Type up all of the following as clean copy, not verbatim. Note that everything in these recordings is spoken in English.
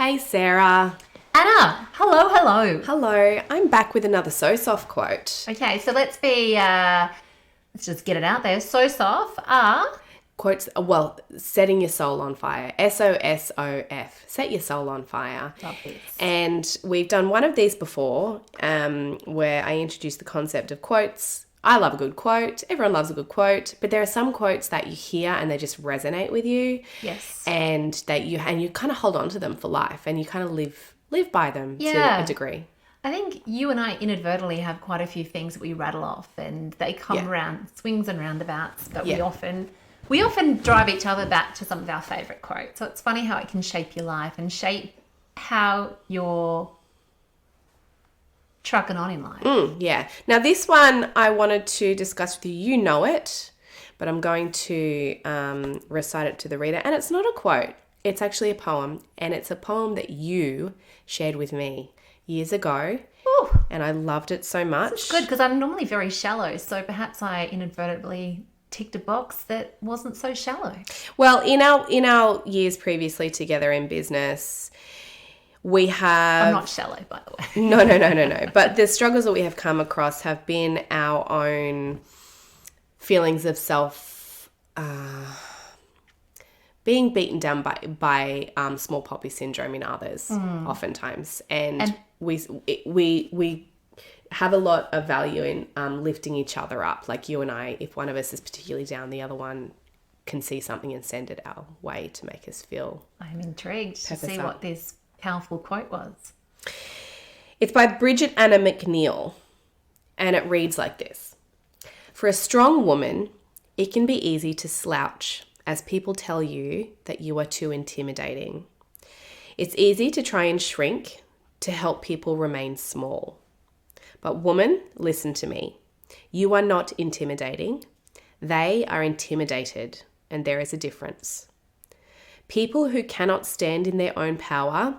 Hey Sarah. Anna, hello. Hello. I'm back with another So Soft quote. Okay, so let's just get it out there. So soft Quotes, setting your soul on fire. SOSOF. Set your soul on fire. Love this. And we've done one of these before where I introduced the concept of quotes. I love a good quote. Everyone loves a good quote. But there are some quotes that you hear and they just resonate with you. Yes. And that you kind of hold on to them for life and you kind of live by them to a degree. I think you and I inadvertently have quite a few things that we rattle off and they come around swings and roundabouts, but we often drive each other back to some of our favourite quotes. So it's funny how it can shape your life and shape how you're trucking on in life. Now this one I wanted to discuss with you. You know it, but I'm going to recite it to the reader. And it's not a quote. It's actually a poem. And it's a poem that you shared with me years ago. Ooh. And I loved it so much. It's good because I'm normally very shallow. So perhaps I inadvertently ticked a box that wasn't so shallow. Well, in our years previously together in business, we have... I'm not shallow, by the way. No. But the struggles that we have come across have been our own feelings of self... being beaten down by small poppy syndrome in others, oftentimes. And we have a lot of value in lifting each other up. Like you and I, if one of us is particularly down, the other one can see something and send it our way to make us feel... I'm intrigued to see what this powerful quote was. It's by Bridget Anna McNeil, and it reads like this. For a strong woman, it can be easy to slouch as people tell you that you are too intimidating. It's easy to try and shrink to help people remain small. But woman, listen to me. You are not intimidating. They are intimidated, and there is a difference. People who cannot stand in their own power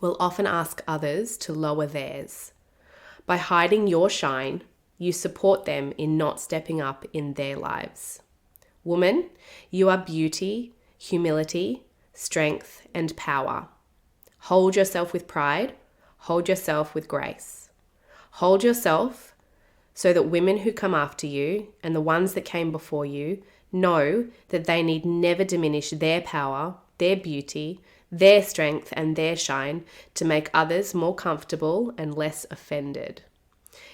will often ask others to lower theirs. By hiding your shine, you support them in not stepping up in their lives. Woman, you are beauty, humility, strength, and power. Hold yourself with pride. Hold yourself with grace. Hold yourself so that women who come after you and the ones that came before you know that they need never diminish their power, their beauty, their strength, and their shine to make others more comfortable and less offended.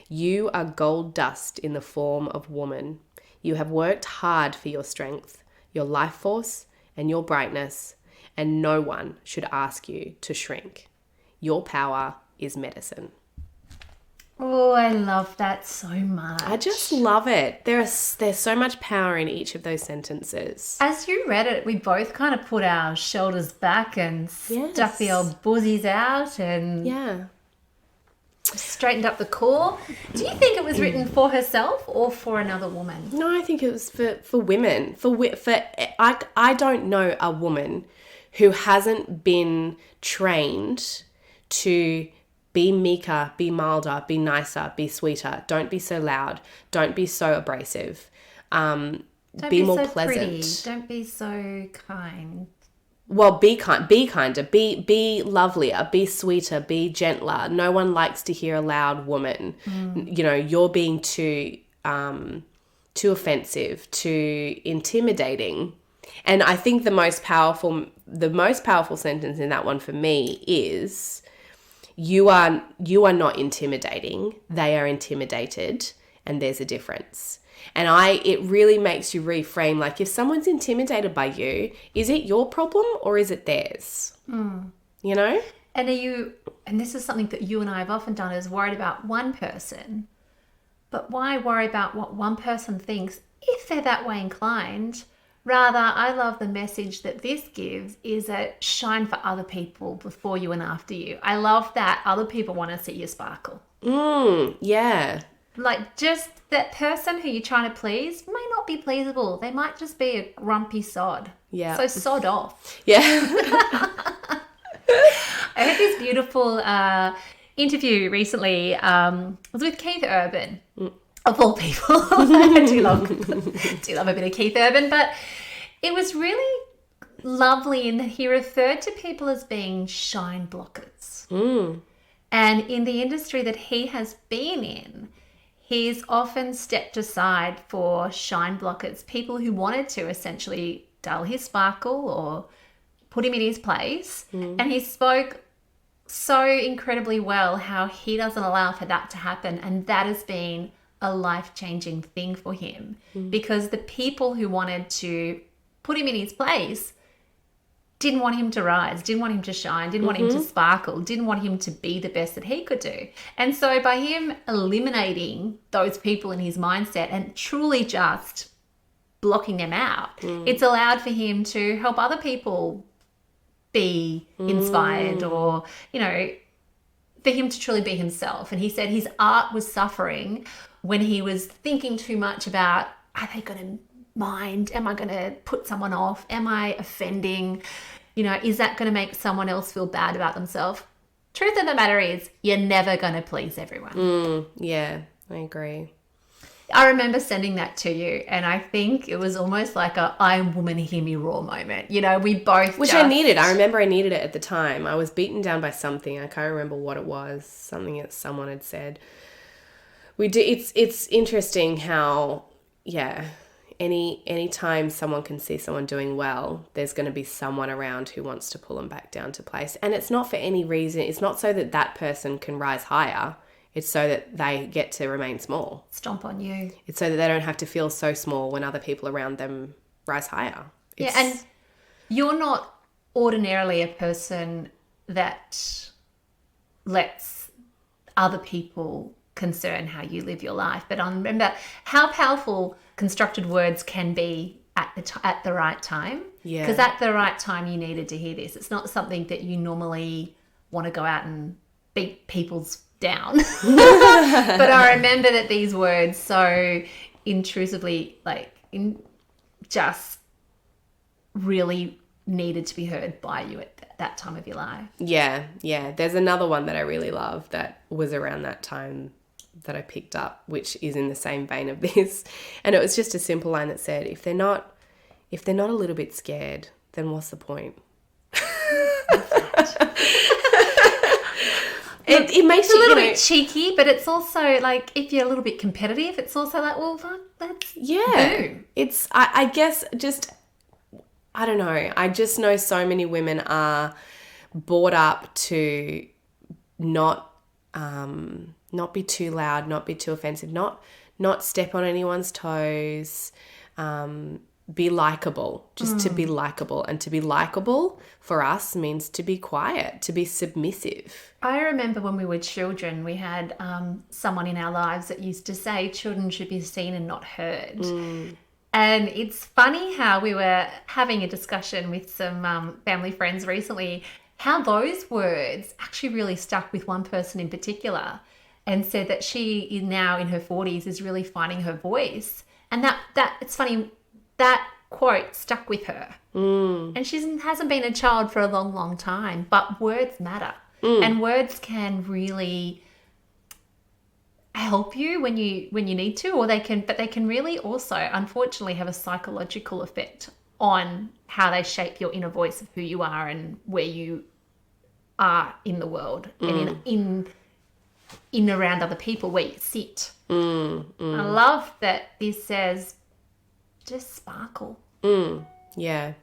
You are gold dust in the form of woman. You have worked hard for your strength, your life force, and your brightness, and no one should ask you to shrink. Your power is medicine. Oh, I love that so much. I just love it. There's so much power in each of those sentences. As you read it, we both kind of put our shoulders back and stuck the old buzzies out and straightened up the core. Do you think it was written for herself or for another woman? No, I think it was for women. I don't know a woman who hasn't been trained to be meeker, be milder, be nicer, be sweeter. Don't be so loud. Don't be so abrasive. Be more so pleasant. Pretty. Don't be so kind. Well, be kinder, be lovelier, be sweeter, be gentler. No one likes to hear a loud woman. You know, you're being too offensive, too intimidating. And I think the most powerful sentence in that one for me is, you are not intimidating. They are intimidated, and there's a difference. And it really makes you reframe, like, if someone's intimidated by you, is it your problem or is it theirs? You know? And and this is something that you and I have often done, is worried about one person, but why worry about what one person thinks if they're that way inclined? Rather, I love the message that this gives is a shine for other people before you and after you. I love that other people want to see you sparkle. Yeah. Like, just that person who you're trying to please may not be pleasable. They might just be a grumpy sod. Yeah. So sod off. Yeah. I had this beautiful interview recently. It was with Keith Urban. Of all people. I do love a bit of Keith Urban, but it was really lovely in that he referred to people as being shine blockers. And in the industry that he has been in, he's often stepped aside for shine blockers, people who wanted to essentially dull his sparkle or put him in his place. And he spoke so incredibly well how he doesn't allow for that to happen. And that has been a life-changing thing for him because the people who wanted to put him in his place didn't want him to rise, didn't want him to shine, didn't want him to sparkle, didn't want him to be the best that he could do. And so by him eliminating those people in his mindset and truly just blocking them out, it's allowed for him to help other people be inspired or, you know, for him to truly be himself. And he said his art was suffering when he was thinking too much about, are they going to mind? Am I going to put someone off? Am I offending? You know, is that going to make someone else feel bad about themselves? Truth of the matter is, you're never going to please everyone. Yeah, I agree. I remember sending that to you, and I think it was almost like a I am woman, hear me roar moment. You know, we both I needed. I remember I needed it at the time. I was beaten down by something. I can't remember what it was. Something that someone had said. It's interesting how, yeah, any time someone can see someone doing well, there's going to be someone around who wants to pull them back down to place. And it's not for any reason. It's not so that that person can rise higher. It's so that they get to remain small. Stomp on you. It's so that they don't have to feel so small when other people around them rise higher. And you're not ordinarily a person that lets other people concern how you live your life. But I remember how powerful constructed words can be at the right time. Yeah. Because at the right time you needed to hear this. It's not something that you normally want to go out and beat people's down. But I remember that these words so intrusively, just really needed to be heard by you at that time of your life. Yeah. There's another one that I really love that was around that time that I picked up, which is in the same vein of this. And it was just a simple line that said, if they're not a little bit scared, then what's the point? It makes it a little bit cheeky, but it's also like if you're a little bit competitive, it's also like, well, let's do. It's I guess just I don't know. I just know so many women are brought up to not be too loud, not be too offensive, not step on anyone's toes, be likable, just to be likable. And to be likable for us means to be quiet, to be submissive. I remember when we were children, we had someone in our lives that used to say children should be seen and not heard. And it's funny how we were having a discussion with some family friends recently, how those words actually really stuck with one person in particular, and said that she is now in her 40s is really finding her voice. And that it's funny, that quote stuck with her. And she hasn't been a child for a long, long time, but words matter. And words can really help you when you need to, or they can really also, unfortunately, have a psychological effect on how they shape your inner voice of who you are and where you are in the world and in around other people, where you sit. I love that this says just sparkle. Yeah.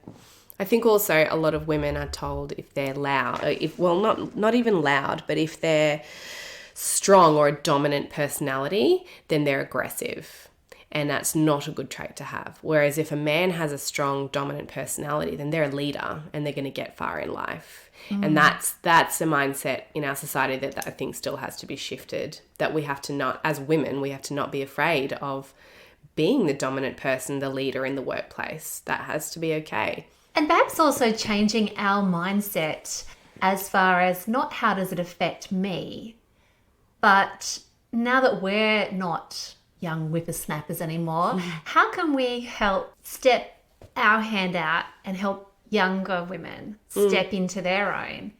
I think also a lot of women are told if they're loud, not even loud, but if they're strong or a dominant personality, then they're aggressive. And that's not a good trait to have. Whereas if a man has a strong, dominant personality, then they're a leader and they're going to get far in life. And that's a mindset in our society that I think still has to be shifted, that we have to not, as women, we have to not be afraid of being the dominant person, the leader in the workplace. That has to be okay. And perhaps also changing our mindset as far as not how does it affect me, but now that we're not young whippersnappers anymore, how can we help step our hand out and help younger women step into their own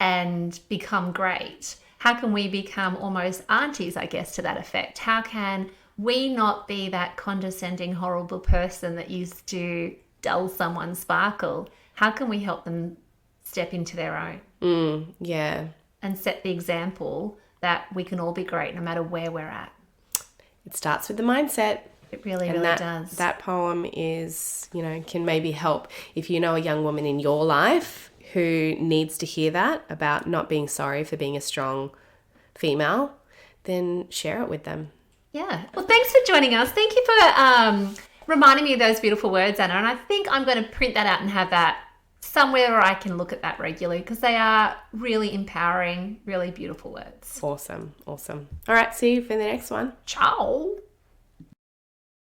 and become great? How can we become almost aunties, I guess, to that effect? How can we not be that condescending, horrible person that used to dull someone's sparkle how can we help them step into their own? Yeah. And set the example that we can all be great no matter where we're at. It starts with the mindset. It really, And really does. That poem is, can maybe help if you know a young woman in your life who needs to hear that about not being sorry for being a strong female, then share it with them. Yeah. Well, thanks for joining us. Thank you for reminding me of those beautiful words, Anna. And I think I'm going to print that out and have that somewhere where I can look at that regularly because they are really empowering, really beautiful words. Awesome. All right. See you for the next one. Ciao.